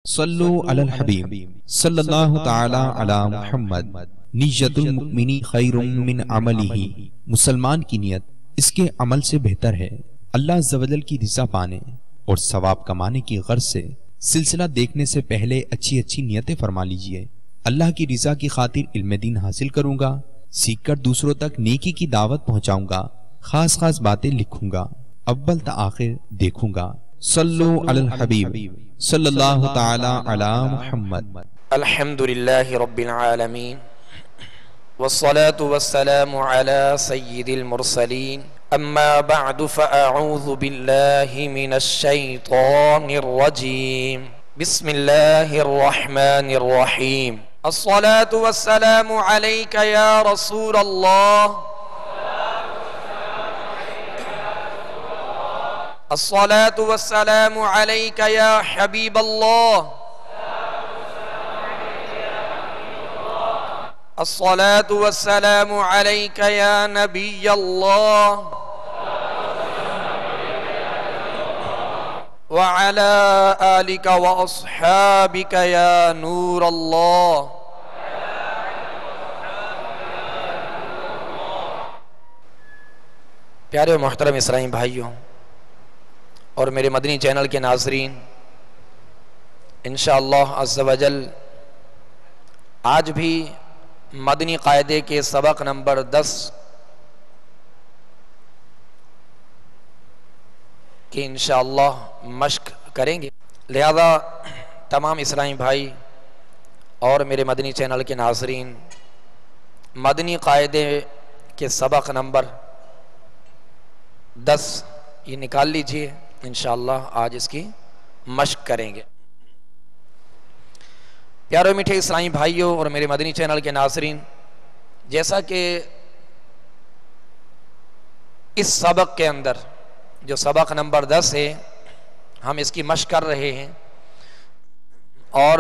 صلو علی الحبیب صلی اللہ تعالی علی محمد۔ نیت المؤمن خیر من عملہ، مسلمان کی نیت اس کے عمل سے بہتر ہے۔ اللہ عز و جل کی رضا پانے اور ثواب کمانے کی غرض سے سلسلہ دیکھنے سے پہلے اچھی اچھی نیتیں فرما لیجئے۔ اللہ کی رضا کی خاطر علم دین حاصل کروں گا، سیکھ کر دوسروں تک نیکی کی دعوت پہنچاؤں گا، خاص خاص باتیں لکھوں گا، اول تا آخر دیکھوں گا۔ صلو علی الحبیب صلی اللہ تعالی علی محمد۔ الحمدللہ رب العالمین والصلاة والسلام على سید المرسلین، اما بعد فاعوذ باللہ من الشیطان الرجیم، بسم اللہ الرحمن الرحیم۔ الصلاة والسلام علیک یا رسول اللہ، الصلاة والسلام علیک یا حبیب اللہ، الصلاة والسلام علیک یا نبی اللہ، وعلى آلک واصحابک یا نور اللہ۔ پیارے و محترم اسلامی بھائیوں اور میرے مدنی چینل کے ناظرین، انشاءاللہ عز و جل آج بھی مدنی قاعدے کے سبق نمبر 10 کی انشاءاللہ مشق کریں گے، لہذا تمام اسلامی بھائی اور میرے مدنی چینل کے ناظرین مدنی قاعدے کے سبق نمبر 10 یہ نکال لیجئے، انشاءاللہ آج اس کی مشق کریں گے۔ پیارے میٹھے اسلامی بھائیوں اور میرے مدنی چینل کے ناظرین، جیسا کہ اس سبق کے اندر جو سبق نمبر 10 ہے ہم اس کی مشق کر رہے ہیں، اور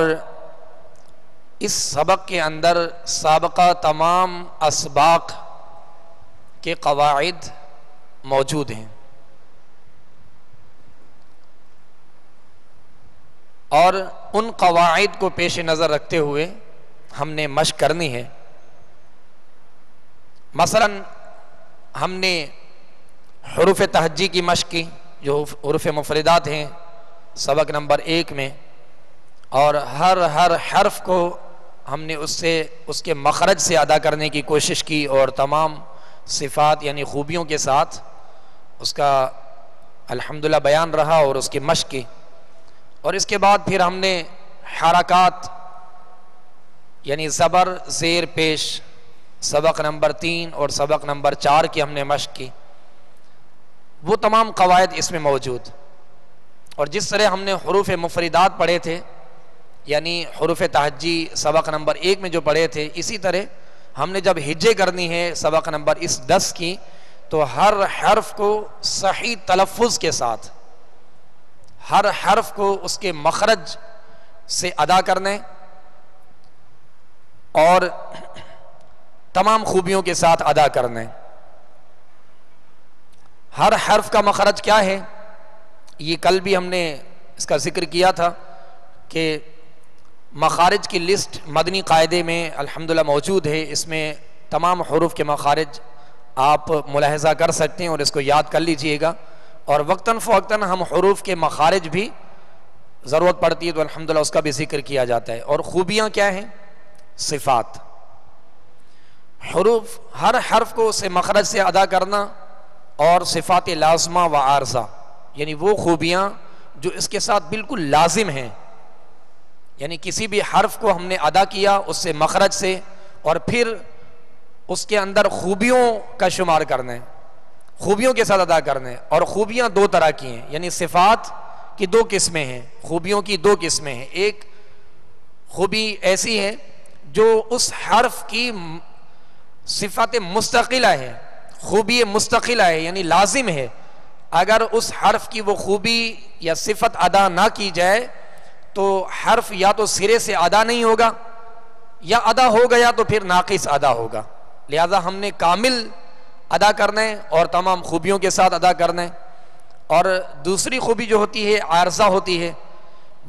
اس سبق کے اندر سابقہ تمام اسباق کے قواعد موجود ہیں، اور ان قواعد کو پیش نظر رکھتے ہوئے ہم نے مشق کرنی ہے۔ مثلا ہم نے حروف تہجی کی مشق کی جو حروف مفردات ہیں سبق نمبر 1 میں، اور ہر حرف کو ہم نے اس کے مخرج سے ادا کرنے کی کوشش کی، اور تمام صفات یعنی خوبیوں کے ساتھ اس کا الحمدللہ بیان رہا اور اس کی مشق کی۔ اور اس کے بعد پھر ہم نے حرکات یعنی زبر زیر پیش سبق نمبر 3 اور سبق نمبر 4 کی ہم نے مشق کی، وہ تمام قواعد اس میں موجود۔ اور جس طرح ہم نے حروف مفردات پڑھے تھے یعنی حروف تہجی سبق نمبر 1 میں جو پڑھے تھے، اسی طرح ہم نے جب ہجے کرنی ہے سبق نمبر اس 10 کی، تو ہر حرف کو صحیح تلفظ کے ساتھ ہر حرف کو اس کے مخرج سے ادا کرنے اور تمام خوبیوں کے ساتھ ادا کرنے۔ ہر حرف کا مخرج کیا ہے یہ کل بھی ہم نے اس کا ذکر کیا تھا کہ مخارج کی لسٹ مدنی قاعدے میں الحمدللہ موجود ہے، اس میں تمام حروف کے مخارج آپ ملاحظہ کر سکتے ہیں اور اس کو یاد کر لیجئے گا، اور وقتاً فوقتاً ہم حروف کے مخارج بھی ضرورت پڑتی ہے تو الحمدللہ اس کا بھی ذکر کیا جاتا ہے۔ اور خوبیاں کیا ہیں؟ صفات، حروف ہر حرف کو اسے مخرج سے ادا کرنا، اور صفات لازمہ و عارضہ یعنی وہ خوبیاں جو اس کے ساتھ بالکل لازم ہیں، یعنی کسی بھی حرف کو ہم نے ادا کیا اس سے مخرج سے، اور پھر اس کے اندر خوبیوں کا شمار کرنا ہے، خوبیوں کے ساتھ ادا کرنا ہے۔ اور خوبیاں 2 طرح کی ہیں، یعنی صفات کی 2 قسمیں ہیں، خوبیوں کی 2 قسمیں ہیں۔ ایک خوبی ایسی ہے جو اس حرف کی صفت مستقلہ ہے، خوبی مستقلہ ہے یعنی لازم ہے، اگر اس حرف کی وہ خوبی یا صفت ادا نہ کی جائے تو حرف یا تو سرے سے ادا نہیں ہوگا، یا ادا ہو گیا تو پھر ناقص ادا ہوگا، لہذا ہم نے کامل ادا کرنا ہے اور تمام خوبیوں کے ساتھ ادا کرنا ہے۔ اور دوسری خوبی جو ہوتی ہے عارضہ ہوتی ہے،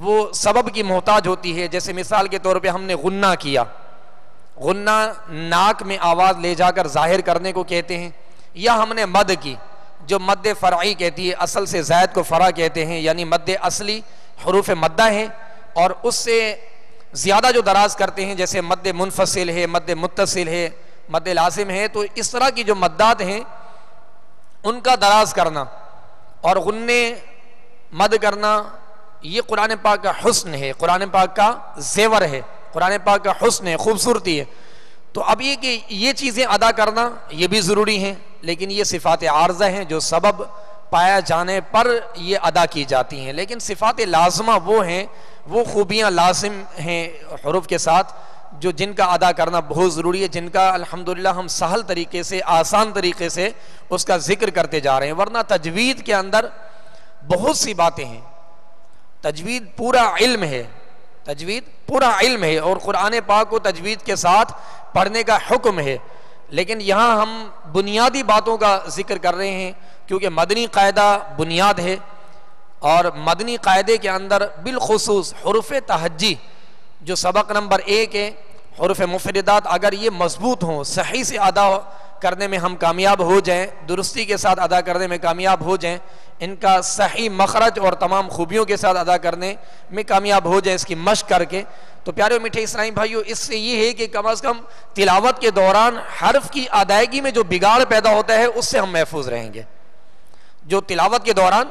وہ سبب کی محتاج ہوتی ہے. جیسے مثال کے طور پہ ہم نے غنہ کیا, غنہ ناک میں آواز لے جا کر ظاہر کرنے کو کہتے ہیں, یا ہم نے مد کی جو مد فرعی کہتی ہے, اصل سے زائد کو فرع کہتے ہیں, یعنی مد اصلی حروف مدہ ہے اور اس سے زیادہ جو دراز کرتے ہیں جیسے مد منفصل ہے, مد متصل ہے, مد لازم ہے. تو اس طرح کی جو مدات ہیں ان کا دراز کرنا اور غنے مد کرنا, یہ قرآن پاک کا حسن ہے, قرآن پاک کا زیور ہے, قرآن پاک کا حسن ہے, خوبصورتی ہے. تو اب یہ کہ یہ چیزیں ادا کرنا یہ بھی ضروری ہیں, لیکن یہ صفات عارضہ ہیں جو سبب پایا جانے پر یہ ادا کی جاتی ہیں. لیکن صفات لازمہ وہ ہیں, وہ خوبیاں لازم ہیں حروف کے ساتھ جو جن کا ادا کرنا بہت ضروری ہے, جن کا الحمدللہ ہم سہل طریقے سے, آسان طریقے سے اس کا ذکر کرتے جا رہے ہیں. ورنہ تجوید کے اندر بہت سی باتیں ہیں, تجوید پورا علم ہے, تجوید پورا علم ہے اور قرآن پاک کو تجوید کے ساتھ پڑھنے کا حکم ہے. لیکن یہاں ہم بنیادی باتوں کا ذکر کر رہے ہیں کیونکہ مدنی قاعدہ بنیاد ہے, اور مدنی قاعدے کے اندر بالخصوص حروف تہجی جو سبق نمبر 1 ہے, حروف مفردات اگر یہ مضبوط ہوں, صحیح سے ادا کرنے میں ہم کامیاب ہو جائیں, درستی کے ساتھ ادا کرنے میں کامیاب ہو جائیں, ان کا صحیح مخرج اور تمام خوبیوں کے ساتھ ادا کرنے میں کامیاب ہو جائیں اس کی مشق کر کے, تو پیارے میٹھے اسلامی بھائیوں اس سے یہ ہے کہ کم از کم تلاوت کے دوران حرف کی ادائیگی میں جو بگاڑ پیدا ہوتا ہے اس سے ہم محفوظ رہیں گے. جو تلاوت کے دوران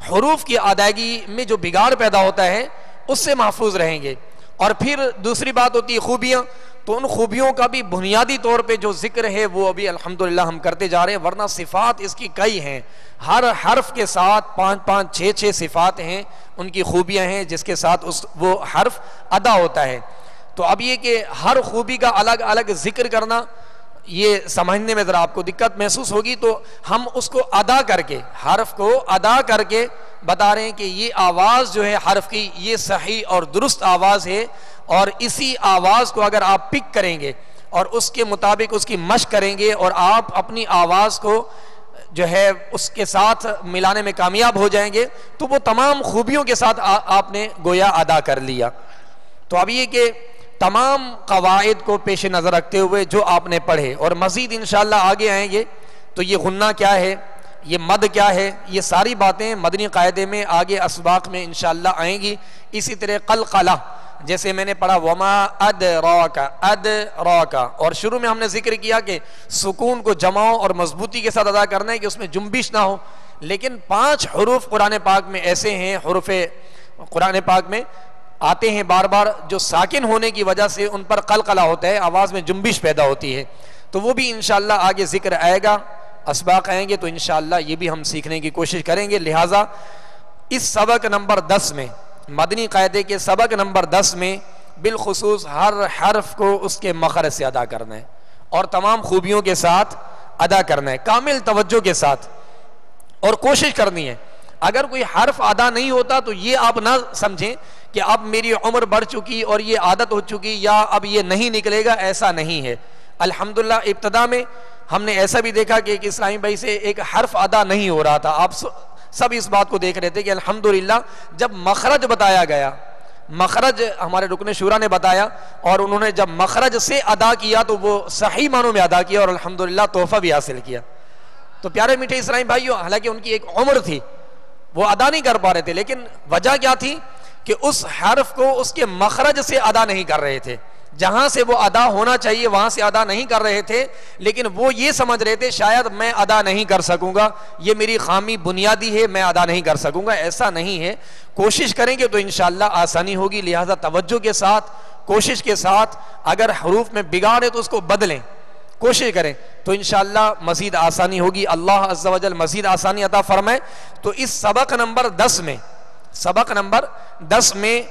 حروف کی ادائیگی میں جو بگاڑ پیدا ہوتا ہے اس سے محفوظ رہیں گے. اور پھر دوسری بات ہوتی ہے خوبیاں, تو ان خوبیوں کا بھی بنیادی طور پہ جو ذکر ہے وہ ابھی الحمدللہ ہم کرتے جا رہے ہیں. ورنہ صفات اس کی کئی ہیں, ہر حرف کے ساتھ 5 6 صفات ہیں, ان کی خوبیاں ہیں جس کے ساتھ وہ حرف ادا ہوتا ہے. تو اب یہ کہ ہر خوبی کا الگ الگ ذکر کرنا یہ سمجھنے میں ذرا آپ کو دقت محسوس ہوگی, تو ہم اس کو ادا کر کے, حرف کو ادا کر کے بتا رہے ہیں کہ یہ آواز جو ہے حرف کی یہ صحیح اور درست آواز ہے, اور اسی آواز کو اگر آپ پک کریں گے اور اس کے مطابق اس کی مشق کریں گے اور آپ اپنی آواز کو جو ہے اس کے ساتھ ملانے میں کامیاب ہو جائیں گے, تو وہ تمام خوبیوں کے ساتھ آپ نے گویا ادا کر لیا. تو اب یہ کہ تمام قواعد کو پیش نظر رکھتے ہوئے جو آپ نے پڑھے, اور مزید انشاءاللہ آگے آئیں گے, تو یہ غنہ کیا ہے, یہ مد کیا ہے, یہ ساری باتیں مدنی قاعدے میں آگے اسباق میں انشاءاللہ آئیں گی. اسی طرح قلقلہ جیسے میں نے پڑھا وما ادراکا, اور شروع میں ہم نے ذکر کیا کہ سکون کو جماؤ اور مضبوطی کے ساتھ ادا کرنا ہے کہ اس میں جنبش نہ ہو. لیکن 5 حروف قرآن پاک میں ایسے ہیں, حروف قرآن پاک میں آتے ہیں بار بار جو ساکن ہونے کی وجہ سے ان پر قلقلہ ہوتا ہے, آواز میں جنبش پیدا ہوتی ہے. تو وہ بھی انشاءاللہ آگے ذکر آئے گا, اسباق آئیں گے, تو انشاءاللہ یہ بھی ہم سیکھنے کی کوشش کریں گے. لہٰذا اس سبق نمبر 10 میں, مدنی قاعدے کے سبق نمبر 10 میں بالخصوص ہر حرف کو اس کے مخرج سے ادا کرنا ہے اور تمام خوبیوں کے ساتھ ادا کرنا ہے, کامل توجہ کے ساتھ, اور کوشش کرنی ہے. اگر کوئی حرف ادا نہیں ہوتا تو یہ آپ نہ سمجھیں کہ اب میری عمر بڑھ چکی اور یہ عادت ہو چکی یا اب یہ نہیں نکلے گا, ایسا نہیں ہے. الحمدللہ ابتدا میں ہم نے ایسا بھی دیکھا کہ ایک اسلامی بھائی سے ایک حرف ادا نہیں ہو رہا تھا, آپ سب اس بات کو دیکھ رہے تھے کہ الحمدللہ جب مخرج بتایا گیا, مخرج ہمارے رکن شورا نے بتایا اور انہوں نے جب مخرج سے ادا کیا تو وہ صحیح معنوں میں ادا کیا اور الحمدللہ تحفہ بھی حاصل کیا. تو پیارے میٹھے اسلامی بھائیوں, حالانکہ ان کی ایک عمر تھی, وہ ادا نہیں کر پا رہے تھے, لیکن وجہ کیا تھی کہ اس حرف کو اس کے مخرج سے ادا نہیں کر رہے تھے, جہاں سے وہ ادا ہونا چاہیے وہاں سے ادا نہیں کر رہے تھے. لیکن وہ یہ سمجھ رہے تھے شاید میں ادا نہیں کر سکوں گا, یہ میری خامی بنیادی ہے, میں ادا نہیں کر سکوں گا. ایسا نہیں ہے, کوشش کریں گے تو انشاءاللہ آسانی ہوگی. لہٰذا توجہ کے ساتھ, کوشش کے ساتھ, اگر حروف میں بگاڑ ہے تو اس کو بدلیں, کوشش کریں تو انشاءاللہ مزید آسانی ہوگی. اللہ عز و جل مزید آسانی عطا فرمائے. تو اس سبق نمبر 10 میں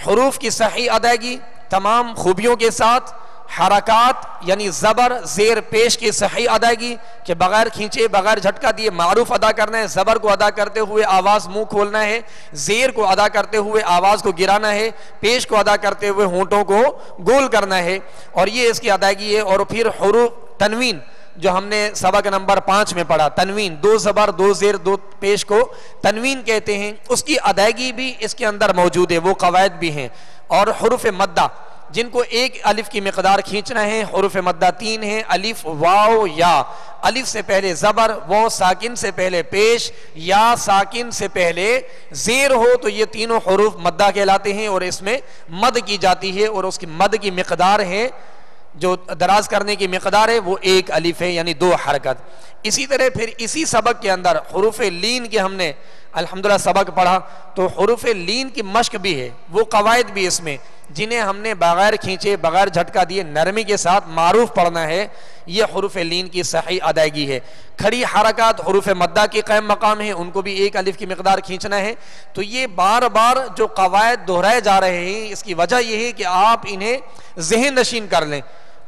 حروف کی صحیح ادائیگی, تمام خوبیوں کے ساتھ, حرکات یعنی زبر زیر پیش کی صحیح ادائیگی کہ بغیر کھینچے بغیر جھٹکا دیے معروف ادا کرنا ہے, زبر کو ادا کرتے ہوئے آواز منہ کھولنا ہے, زیر کو ادا کرتے ہوئے آواز کو گرانا ہے, پیش کو ادا کرتے ہوئے ہونٹوں کو گول کرنا ہے, اور یہ اس کی ادائیگی ہے. اور پھر حروف تنوین جو ہم نے سبق نمبر 5 میں پڑھا، تنوین، 2 زبر 2 زیر 2 پیش کو تنوین کہتے ہیں، اس کی ادائیگی بھی اس کے اندر موجود ہے، وہ قواعد بھی ہیں۔ اور حروف مدہ جن کو ایک الف کی مقدار کھینچنا ہے، حروف مدہ 3 ہیں، الف، واو، یا۔ الف سے پہلے زبر، واو ساکن سے پہلے پیش، یا ساکن سے پہلے زیر ہو تو یہ تینوں حروف مدہ کہلاتے ہیں، اور اس میں مد کی جاتی ہے، اور اس کی مد کی مقدار ہے، جو دراز کرنے کی مقدار ہے وہ 1 الف ہے، یعنی 2 حرکت۔ اسی طرح پھر اسی سبق کے اندر حروف لین کے ہم نے الحمدللہ سبق پڑھا، تو حروف لین کی مشق بھی ہے، وہ قواعد بھی اس میں، جنہیں ہم نے بغیر کھینچے بغیر جھٹکا دیے نرمی کے ساتھ معروف پڑھنا ہے، یہ حروف لین کی صحیح ادائیگی ہے۔ کھڑی حرکات حروف مدہ کی قائم مقام ہیں، ان کو بھی 1 الف کی مقدار کھینچنا ہے۔ تو یہ بار بار جو قواعد دہرائے جا رہے ہیں، اس کی وجہ یہ ہے کہ آپ انہیں ذہن نشین کر لیں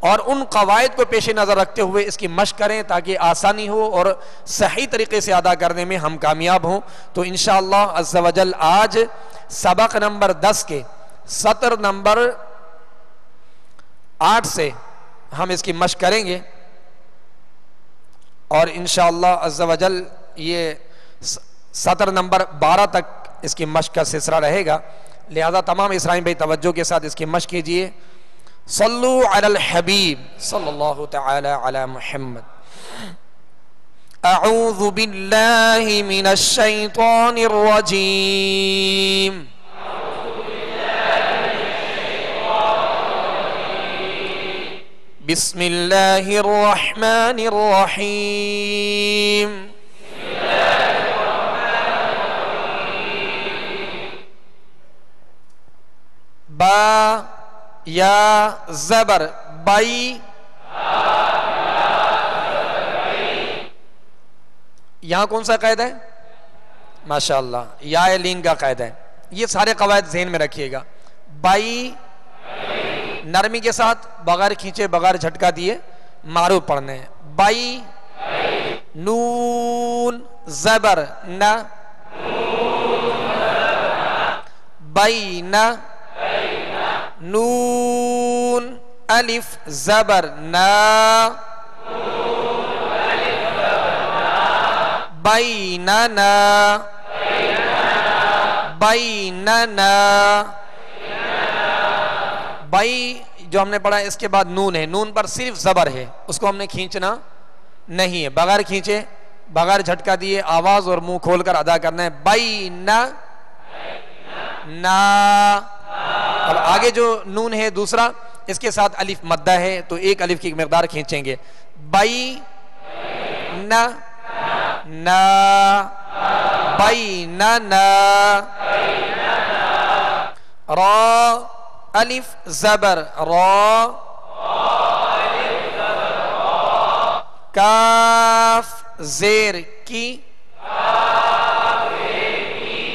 اور ان قواعد کو پیش نظر رکھتے ہوئے اس کی مشق کریں، تاکہ آسانی ہو اور صحیح طریقے سے ادا کرنے میں ہم کامیاب ہوں۔ تو انشاءاللہ عز و جل آج سبق نمبر 10 کے سطر نمبر 8 سے ہم اس کی مشق کریں گے، اور انشاءاللہ عز و جل یہ سطر نمبر 12 تک اس کی مشق کا سلسلہ رہے گا، لہذا تمام اسرائیل بھائی توجہ کے ساتھ اس کی مشق کیجئے۔ صلو علی الحبیب صلی اللہ تعالی علی محمد۔ اعوذ باللہ من الشیطان الرجیم۔ بسم اللہ الرحمن الرحیم۔ با یا زبر بائی، یہاں کون سا قید ہے؟ ماشاءاللہ یا لین کا قید ہے۔ یہ سارے قواعد ذہن میں رکھیے گا۔ بائی نرمی کے ساتھ بغیر کھینچے بغیر جھٹکا دیے معروف پڑھنے ہیں۔ بائی، نون زبر نہ، بین، نون الف زبر نا، بیننا، بیننا۔ بائی جو ہم نے پڑھا اس کے بعد نون ہے، نون پر صرف زبر ہے، اس کو ہم نے کھینچنا نہیں ہے، بغیر کھینچے بغیر جھٹکا دیے آواز اور منہ کھول کر ادا کرنا ہے۔ بینا نا۔ اب آگے جو نون ہے دوسرا، اس کے ساتھ الف مدہ ہے تو 1 الف کی مقدار کھینچیں گے۔ بائی نا نا، بینا نا۔ را الف زبر را، کاف زیر کی،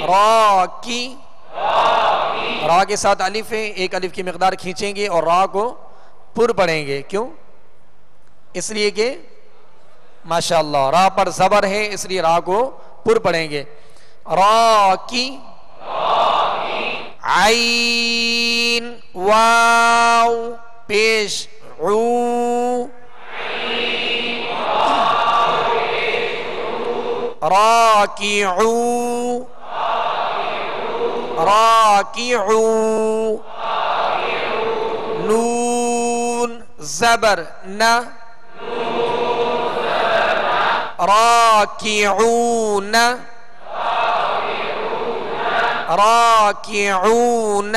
را کی، را کے ساتھ الف ہے، 1 الف کی مقدار کھینچیں گے اور را کو پر پڑھیں گے۔ کیوں؟ اس لیے کہ ماشاءاللہ را پر زبر ہے، اس لیے را کو پر پڑھیں گے۔ را کی، عین، واو پیش، عو، راکعو، راکعو، نون زبر نہ، راکعون، راکعون۔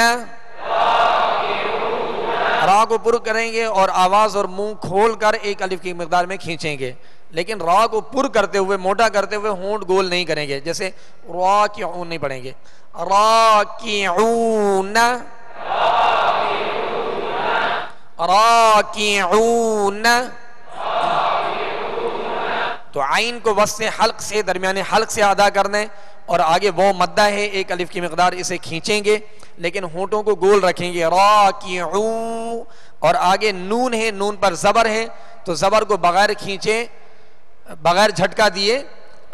را کو پر کریں گے اور آواز اور منہ کھول کر 1 الف کی مقدار میں کھینچیں گے، لیکن را کو پر کرتے ہوئے موٹا کرتے ہوئے ہونٹ گول نہیں کریں گے، جیسے راکعون نہیں پڑھیں گے، راکعون، راکعون۔ تو عین کو وسط حلق سے، درمیان حلق سے ادا کرنا ہے، اور آگے وہ مدہ ہے 1 الف کی مقدار، اسے کھینچیں گے لیکن ہونٹوں کو گول رکھیں گے، راکعو۔ اور آگے نون ہے، نون پر زبر ہے تو زبر کو بغیر کھینچے بغیر جھٹکا دیے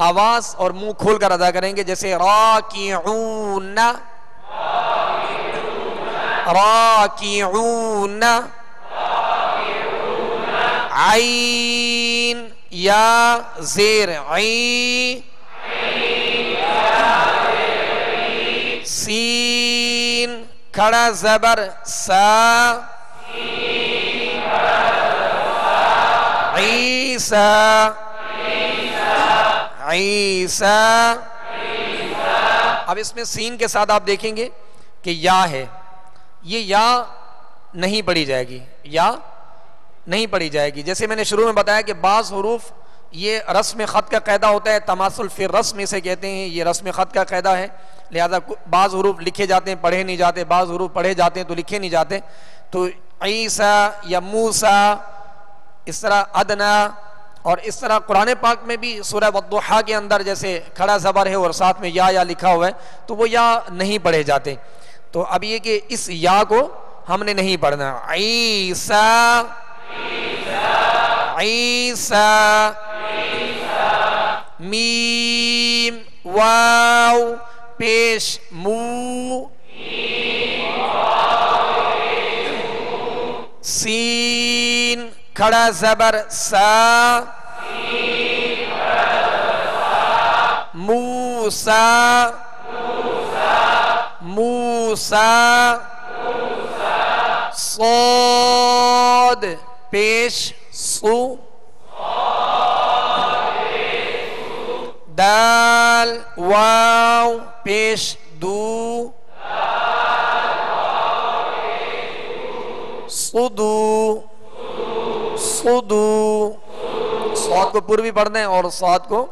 آواز اور منہ کھول کر ادا کریں گے، جیسے راکعون، راکعون۔ عین یا زیر عی، سین کھڑا زبر سا، عیسیٰ عیسیٰ. اب اس میں سین کے ساتھ آپ دیکھیں گے کہ یا ہے، یہ یا نہیں پڑھی جائے گی، یا نہیں پڑھی جائے گی. جیسے میں نے شروع میں بتایا کہ بعض حروف یہ رسم خط کا قاعدہ ہوتا ہے، تماثل فی الرسم اسے کہتے ہیں، یہ رسم خط کا قاعدہ ہے. لہذا بعض حروف لکھے جاتے ہیں پڑھے نہیں جاتے، بعض حروف پڑھے جاتے ہیں تو لکھے نہیں جاتے. تو عیسیٰ یا موسیٰ، اس طرح ادنا، اور اس طرح قرآن پاک میں بھی سورہ والضحیٰ کے اندر جیسے کھڑا زبر ہے اور ساتھ میں یا لکھا ہوا ہے تو وہ یا نہیں پڑھے جاتے. تو اب یہ کہ اس یا کو ہم نے نہیں پڑھنا. عیسیٰ عیسیٰ، میم واو پیش مو، سین کھڑا زبر سا، موسیٰ موسیٰ، صاد پیش سو، دال واو پیش دو، صدو صدو، صاد کو پر بھی پڑھنا ہے اور صاد کو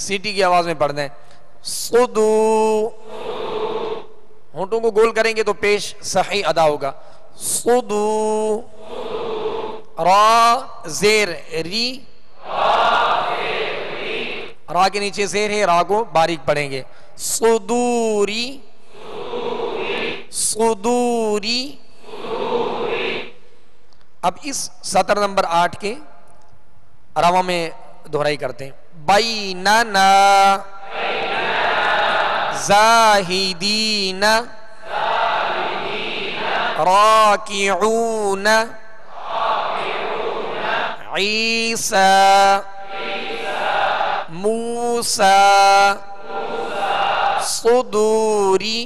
سیٹی کی آواز میں پڑھنا ہے. صدو، ہونٹوں کو گول کریں گے تو پیش صحیح ادا ہوگا. صدو، را زیر ری، را کے نیچے زیر ہے، را کو باریک پڑھیں گے. صدوری صدوری. اب اس سطر نمبر 8 کے رواں میں دہرائی کرتے ہیں. بیننا زاہدین راکعون عیسیٰ موسیٰ صدوری.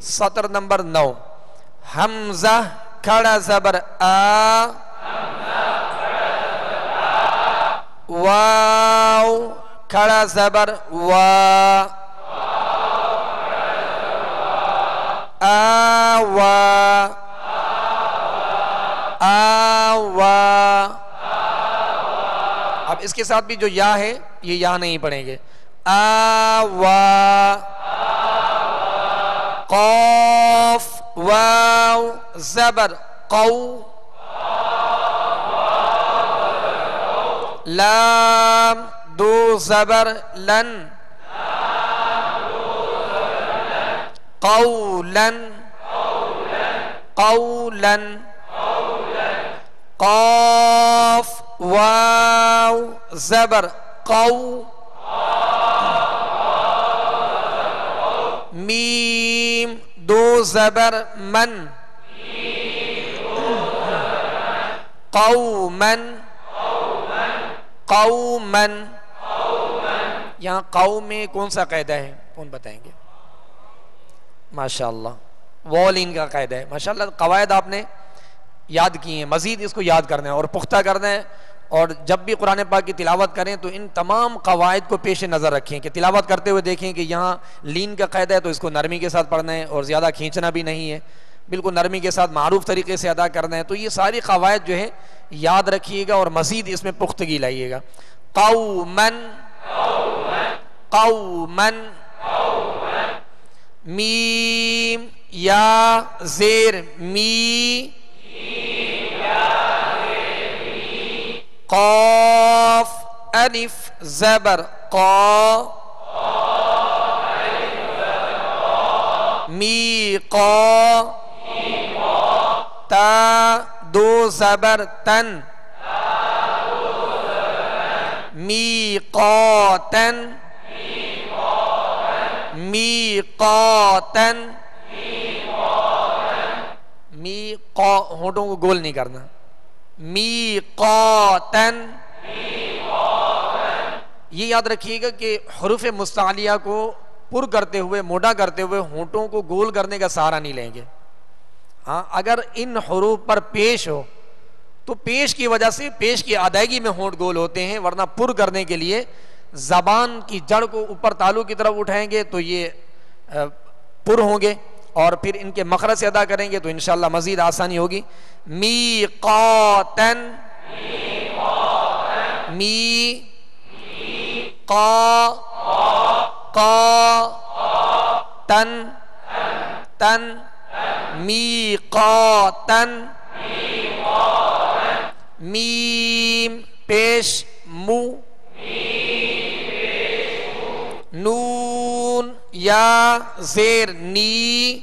سطر نمبر 9. حمزہ کھڑا زبر آ، واو کھڑا زبر وا، آوا آوا. اب اس کے ساتھ بھی جو یا ہے یہ یا نہیں پڑھیں گے. آوا، قاف واو زبر قو، لام دو زبر لن، قولا قولا، قاف واو زبر قو، میم دو زبر من، قوما قوما. یہاں قوم میں کون سا قاعدہ ہے کون بتائیں گے؟ ماشاءاللہ والین کا قاعدہ ہے. ماشاءاللہ قواعد آپ نے یاد کی ہیں، مزید اس کو یاد کرنا ہے اور پختہ کرنا ہے. اور جب بھی قرآن پاک کی تلاوت کریں تو ان تمام قواعد کو پیش نظر رکھیں کہ تلاوت کرتے ہوئے دیکھیں کہ یہاں لین کا قاعدہ ہے تو اس کو نرمی کے ساتھ پڑھنا ہے اور زیادہ کھینچنا بھی نہیں ہے، بالکل نرمی کے ساتھ معروف طریقے سے ادا کرنا ہے. تو یہ ساری قواعد جو ہے یاد رکھیے گا اور مزید اس میں پختگی لائیے گا. قومن قومن، میم یا زیر می، قاف الف زبر قا، می قا، تا دو زبر تن، میقاتن میقاتن. می قا ہونٹوں کو گول نہیں کرنا، میقاتن. یہ یاد رکھیے گا کہ حروف مستعلیہ کو پر کرتے ہوئے، موٹا کرتے ہوئے ہونٹوں کو گول کرنے کا سہارا نہیں لیں گے. ہاں اگر ان حروف پر پیش ہو تو پیش کی وجہ سے، پیش کی ادائیگی میں ہونٹ گول ہوتے ہیں، ورنہ پر کرنے کے لیے زبان کی جڑ کو اوپر تالو کی طرف اٹھائیں گے تو یہ پر ہوں گے، اور پھر ان کے مخرج سے ادا کریں گے تو انشاءاللہ مزید آسانی ہوگی. میقاتن، می قا تن تن، میقاتن. میم پیش مو، نون یا زیر نی،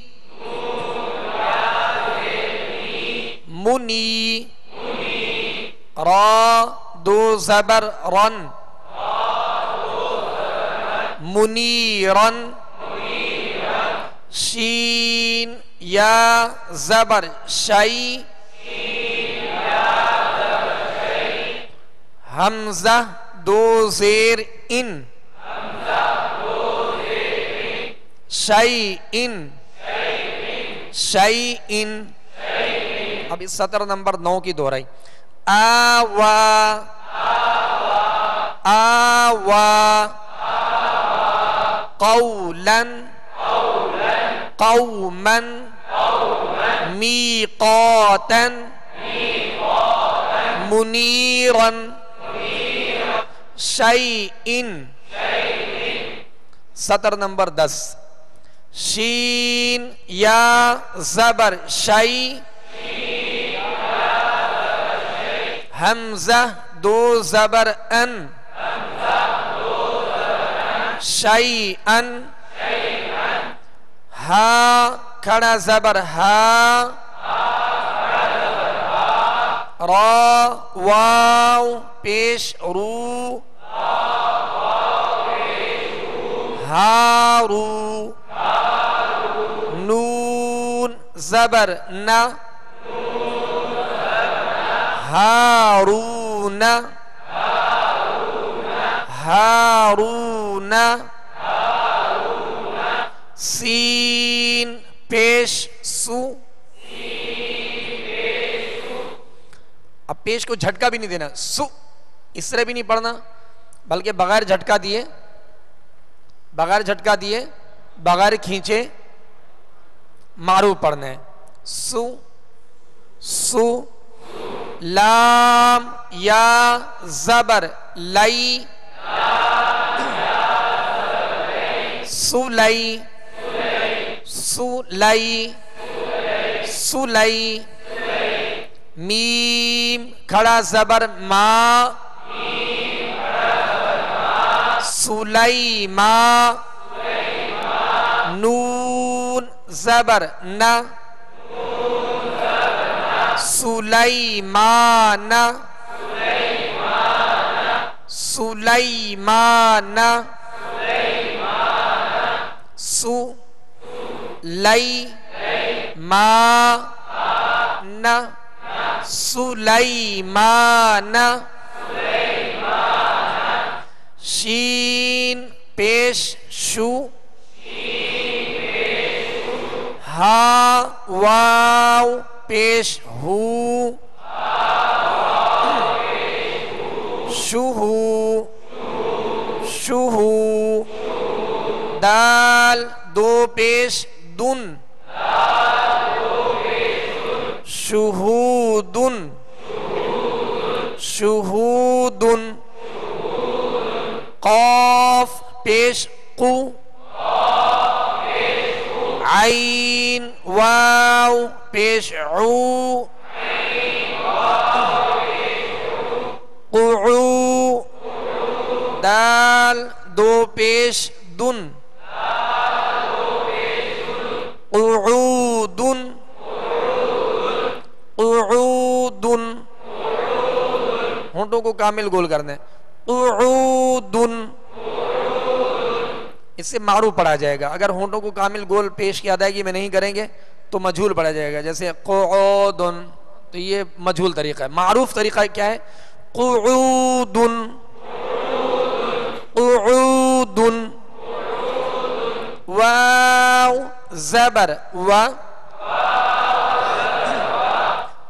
منی. را دو زبر رن، منیرن. شین یا زبر شی، حمزہ دو زیر ان، شیئن، شیئن. اب اس سطر نمبر 9 کی دہرائی. آوا، آوا. قولاً، قوماً. میقاتاً، منیراً. شیئن. سطر نمبر 10. شین یا زبر شی، حمزہ دو زبر ان، شیئن. ہا کھڑا زبر ہا، را واو پیش رو، ہارو. نون زبر نا، ہارون، ہارون. سین پیش سو. اب پیش کو جھٹکا بھی نہیں دینا، سو اس طرح بھی نہیں پڑھنا، بلکہ بغیر جھٹکا دیے، بغیر جھٹکا دیے، بغیر کھینچے معروف پڑھنا ہے. سو، سو. لام یا زبر لئی، سولی، سولی، سولی. میم کھڑا زبر ما، سلیما. نون زبر نا، سلیمان، سلیمان. سو لئی ما نا، سلیمان. شین پیش شو، ہا واو پیش ہو، شوہو، شوہو. دال دو پیش دن، شہودن، شہودن. قاف پیش قو، عین واو پیش عو، قعو. دال دو پیش دن، قعودن، قعودن. ہونٹوں کو کامل گول کرنا ہے. قعودن. اس سے معروف پڑھا جائے گا. اگر ہونٹوں کو کامل گول پیش کی ادائیگی میں نہیں کریں گے تو مجھول پڑھا جائے گا. جیسے قعودن تو یہ مجہول طریقہ ہے. معروف طریقہ کیا ہے؟ قعود قعود. واو زبر و،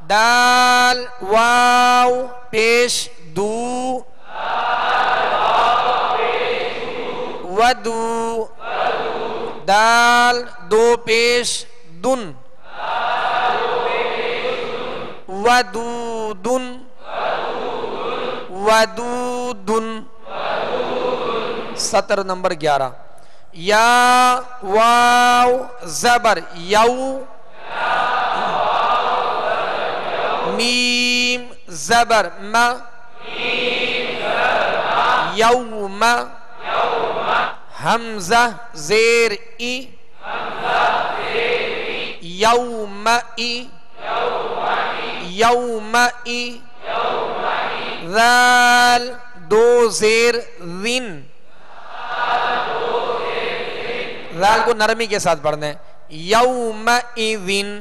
دال واو پیش دو، ودو، دال دو پیش دن، ودودن، ودودن. سطر نمبر 11. یا واو زبر یو، میم زبر ما، یوم، حمزہ زیر ای، یوم ای، یوم ای. ذال دو زیر ذن، ذال کو نرمی کے ساتھ پڑھنا ہے. یوم اذن،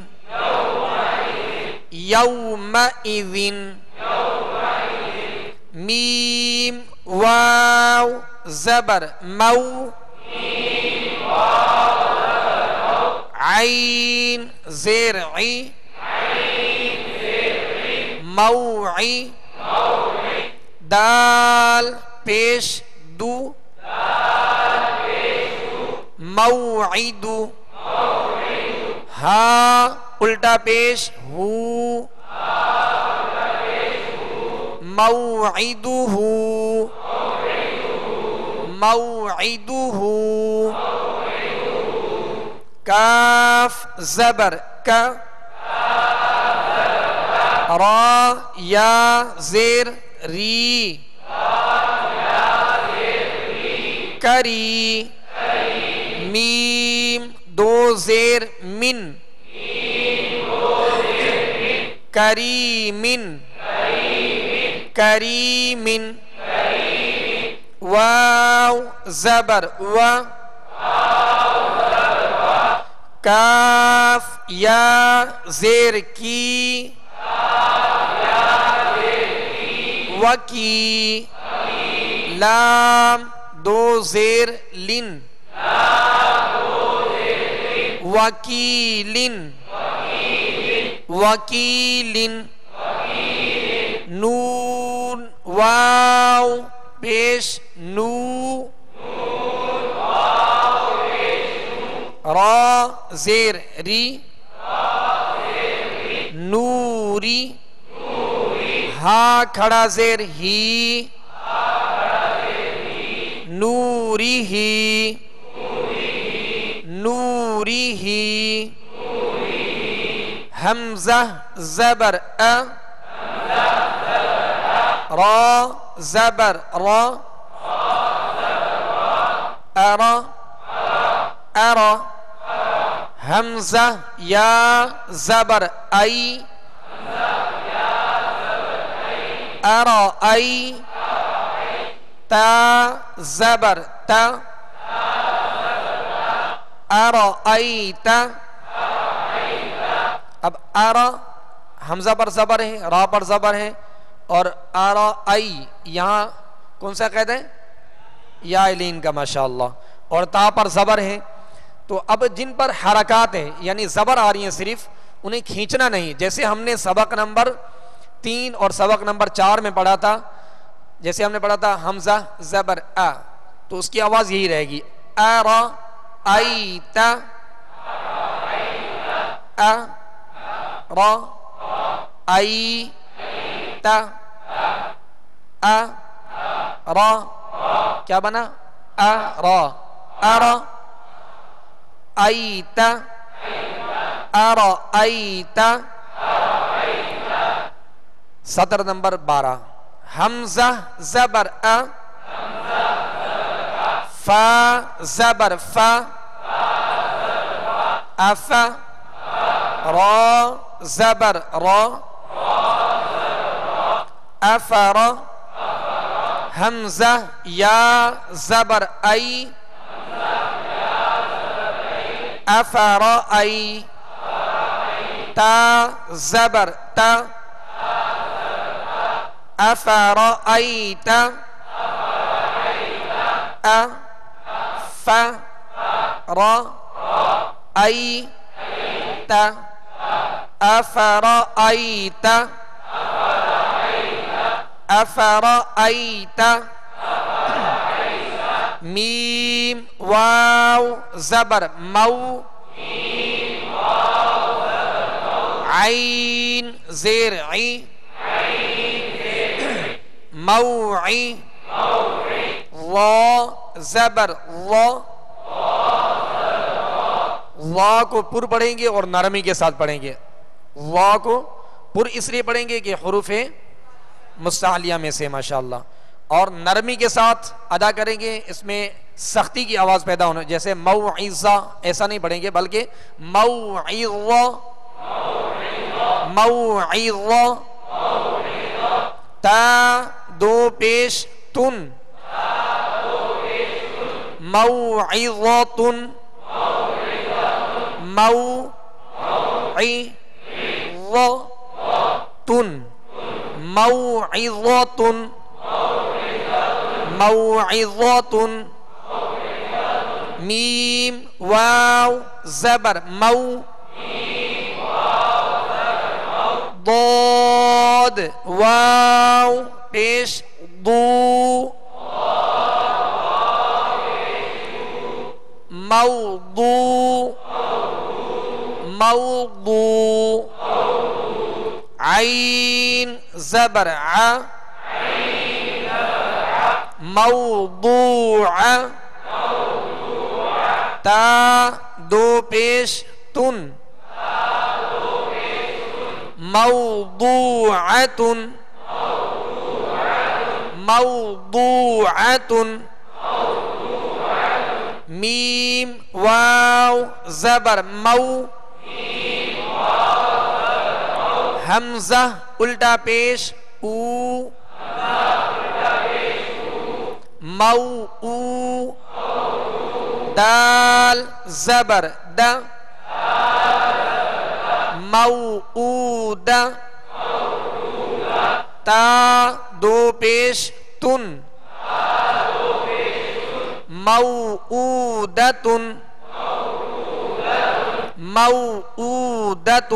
یوم اذن. میم واو زبر مو، عین زیر عی، موعی، دال پیش دو، موعد، ہا الٹا پیش ہو، موعدہ، موعدہ. کاف زبر کا، را یا زیر ری، کری. میم دو زیر من، کریمن، کریمن. واو زبر و، کاف یا زیر کی، وکی. لام دو زیر لن، وکیلن، وکیلن. نون واو پیش نو، را زیر ری، نوری. ہا کھڑا زیر ہی، نوری ہی، نوری ہی. حمزہ زبر ا، را زبر را، ارا، ارا. حمزہ یا زبر ای، ارا ای. تا زبر تا، ارا ای تا. اب ارا حمزہ پر زبر ہے، را پر زبر ہے، اور ارا ای یہاں کون سا قید ہے؟ یا لین کا، ماشاءاللہ. اور تا پر زبر ہے. تو اب جن پر حرکات ہیں یعنی زبر آ رہی ہیں صرف، انہیں کھینچنا نہیں. جیسے ہم نے سبق نمبر 3 اور سبق نمبر 4 میں پڑھا تھا، جیسے ہم نے پڑھا تھا حمزہ زبر ا، تو اس کی آواز یہی رہے گی، ارا ایت، ا را ایت، ا را کیا بنا؟ ارا، ارا ایت، ارا ایت. سطر نمبر 12. حمزہ زبر ا، فا زبر فا، اف. را زبر را، افر. حمزہ یا زبر ای، افر ای. تا زبر أفرأيت أفرأيت أفرأيت أفرأيت ميم واو زبر مو عين زير عي موعي را زبر را را کو پر پڑھیں گے اور نرمی کے ساتھ پڑھیں گے. را کو پر اس لیے پڑھیں گے کہ حروف مستعلیہ میں سے ماشاءاللہ, اور نرمی کے ساتھ ادا کریں گے. اس میں سختی کی آواز پیدا ہونا, جیسے موعظہ ایسا نہیں پڑھیں گے بلکہ موعظہ موعظہ. تا دو پیش تن موعظۃ موعظۃ موعظۃ موعظۃ. میم واو زبر مو ضاد واو پیش ضو موضوع موضوع. عین زبر ع موضوع. تا دو پیش تن موضوعۃ موضوعۃ. میم واو زبر مو حمزہ الٹا پیش او مو او. دال زبر د موعود. تا دو پیش تن موعودۃ موعودۃ.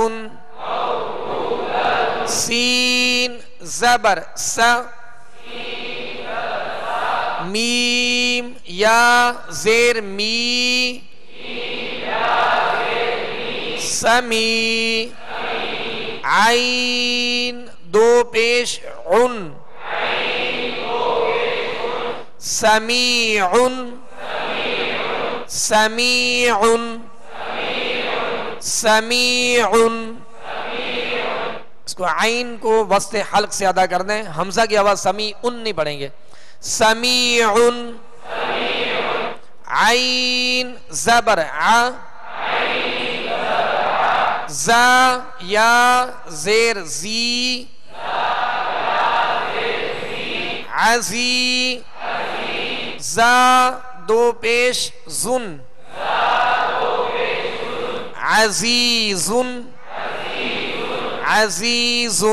سین زبر س میم یا زیر می سمی. عین دو پیش عن سمیع سمیع سمیع. اس کو عین کو وسط حلق سے ادا کر دیں. حمزہ کی آواز سمیع نہیں پڑھیں گے. سمیع. عین زبر ع زا یا زیر زی عزی. زا دو پیش زن عزیز عزیز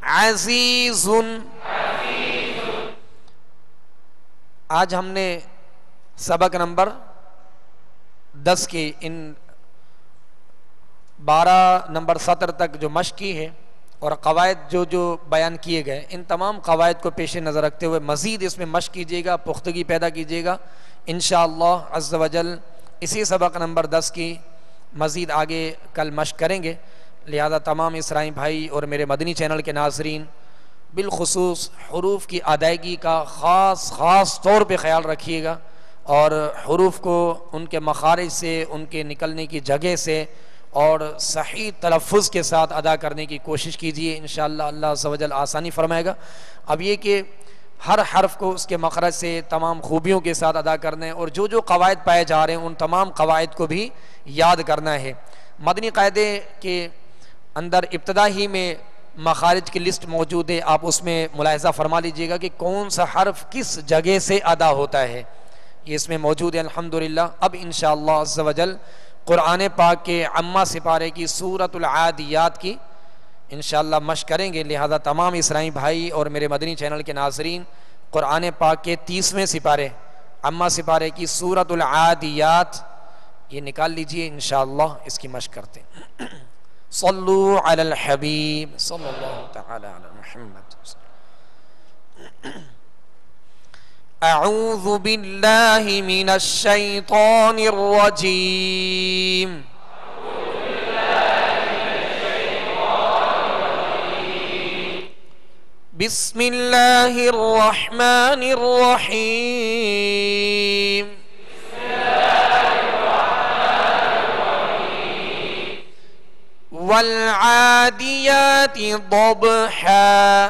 عزیز. آج ہم نے سبق نمبر 10 کی ان 12 نمبر سطر تک جو مشق کی ہے اور قواعد جو بیان کیے گئے, ان تمام قواعد کو پیش نظر رکھتے ہوئے مزید اس میں مشق کیجیے گا, پختگی پیدا کیجیے گا انشاءاللہ عز و جل. اسی سبق نمبر 10 کی مزید آگے کل مشق کریں گے. لہذا تمام اسرائی بھائی اور میرے مدنی چینل کے ناظرین بالخصوص حروف کی ادائیگی کا خاص طور پہ خیال رکھیے گا, اور حروف کو ان کے مخارج سے, ان کے نکلنے کی جگہ سے اور صحیح تلفظ کے ساتھ ادا کرنے کی کوشش کیجیے. انشاءاللہ اللہ عز و جل آسانی فرمائے گا. اب یہ کہ ہر حرف کو اس کے مخرج سے تمام خوبیوں کے ساتھ ادا کرنا ہے, اور جو قواعد پائے جا رہے ہیں ان تمام قواعد کو بھی یاد کرنا ہے. مدنی قاعدے کے اندر ابتدا ہی میں مخارج کی لسٹ موجود ہے, آپ اس میں ملاحظہ فرما لیجئے گا کہ کون سا حرف کس جگہ سے ادا ہوتا ہے, یہ اس میں موجود ہے الحمدللہ. اب انشاءاللہ عز و جل قرآن پاک کے عامہ سپارے کی سورۃ العادیات کی انشاءاللہ مشق کریں گے، لہذا تمام اسرائی بھائی اور میرے مدنی چینل کے ناظرین قرآن پاک کے 30ویں سپارے عامہ سپارے کی سورۃ العادیات یہ نکال لیجئے، انشاءاللہ اس کی مشق کرتے ہیں۔ صلو علی الحبیب صلی اللہ تعالی علی محمد۔ اعوذ باللہ من الشیطان الرجیم، بسم اللہ الرحمن الرحیم، والعادیات ضبحا،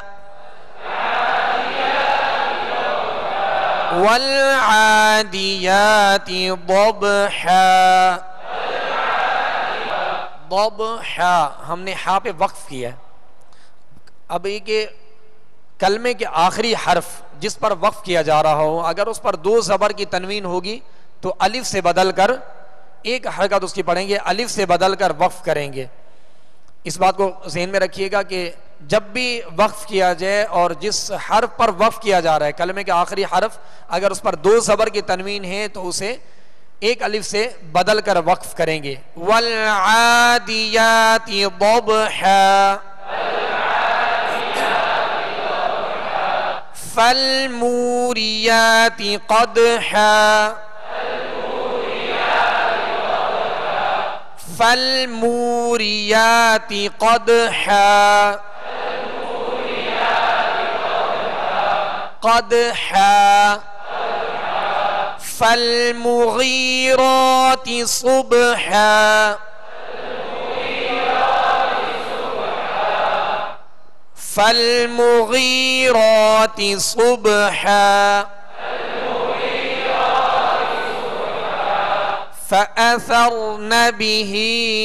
والعادیات ضبحا، ضبحا ہم نے ہاں پہ وقف کیا ہے۔ اب یہ کہ کلمے کے آخری حرف جس پر وقف کیا جا رہا ہو اگر اس پر 2 زبر کی تنوین ہوگی تو الف سے بدل کر ایک حرکت اس کی پڑھیں گے، الف سے بدل کر وقف کریں گے۔ اس بات کو ذہن میں رکھیے گا کہ جب بھی وقف کیا جائے اور جس حرف پر وقف کیا جا رہا ہے کلمے کے آخری حرف اگر اس پر 2 زبر کی تنوین ہے تو اسے ایک الف سے بدل کر وقف کریں گے۔ والعادیات ضبحا، فالموریات قدحا، فالموریات قدحا، قدحا، فالمغیرات صبحا، فالمغیرات صبحا، فأثرن به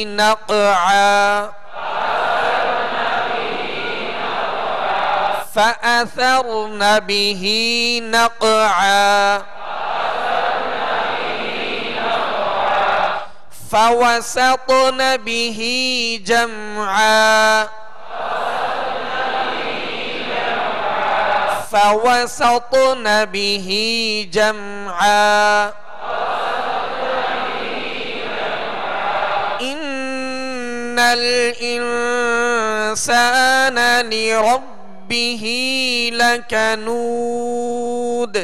نقعا، فأثرن به نقعا، فوسطن به جمعا، فوسطن به جمعا، إن الإنسان لربه لكنود،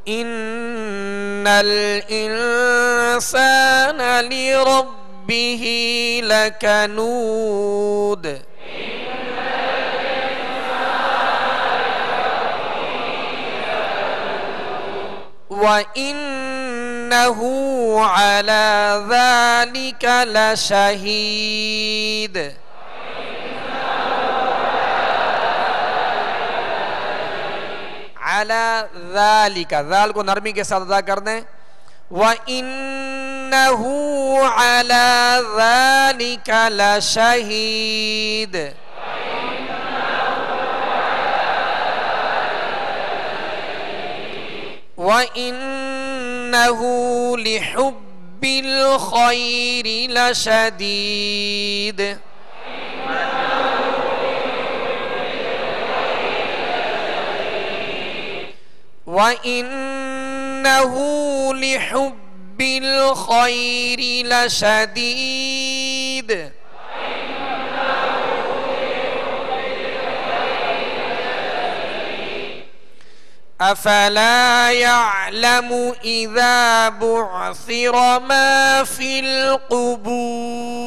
إن الإنسان لربه لكنود، وَإِنَّهُ عَلَى ذَلِكَ لَشَهِيدٌ، عَلَى ذَلِكَ ذال کو نرمی کے ساتھ ادا کر دیں، وَإِنَّهُ عَلَى ذَلِكَ لَشَهِيدٌ، وَإِنَّهُ لِحُبِّ الْخَيْرِ لَشَدِيدٌ، وَإِنَّهُ لِحُبِّ الْخَيْرِ لَشَدِيدٌ، أفلا يعلم إذا بعثر ما في القبور،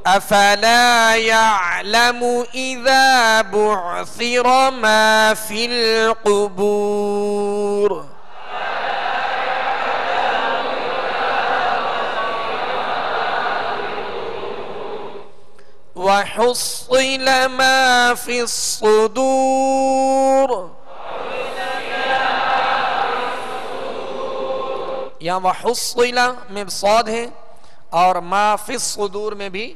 أفلا يعلم إذا بعثر ما في القبور، وحصل ما في الصدور، یہاں وحصل میں صاد ہے، اور ما فی الصدور میں بھی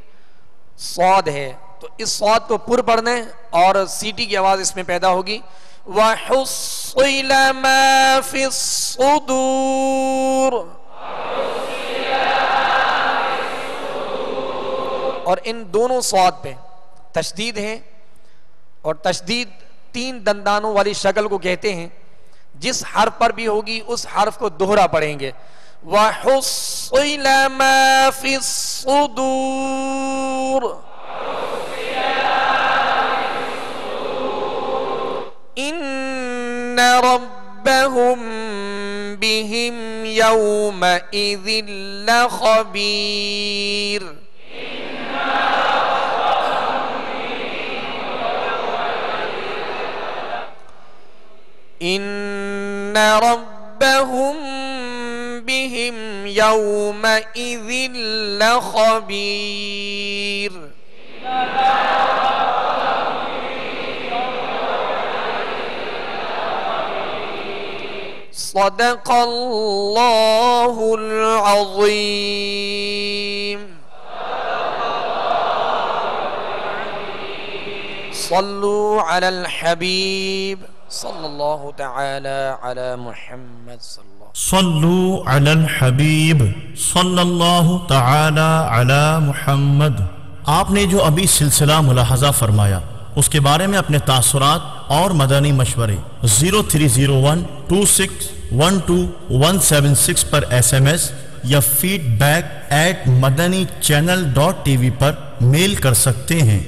صاد ہے، تو اس صاد کو پر پڑھنا ہے اور سیٹی کی آواز اس میں پیدا ہوگی. وَحُصِّلَ مَا فِي الصُّدُورِ، اور ان دونوں صاد پہ تشدید ہے، اور تشدید 3 دندانوں والی شکل کو کہتے ہیں. جس حرف پر بھی ہوگی اس حرف کو دوہرا پڑھیں گے. وَحُصِّلَ مَا فِي الصُّدُورِ إِنَّ رَبَّهُمْ بِهِمْ يَوْمَئِذٍ لَخَبِيرٌ. إِنَّ رَبَّهُمْ بِهِمْ يَوْمَئِذٍ لَخَبِيرٌ. صدق اللہ العظیم. صلوا علی الحبیب صلی اللہ تعالی علی محمد صلوا علی الحبیب صلی اللہ تعالی علی محمد. آپ نے جو ابھی سلسلہ ملاحظہ فرمایا اس کے بارے میں اپنے تاثرات اور مدنی مشورے 030126127176 پر SMS یا feedback@madanichannel.tv پر میل کر سکتے ہیں.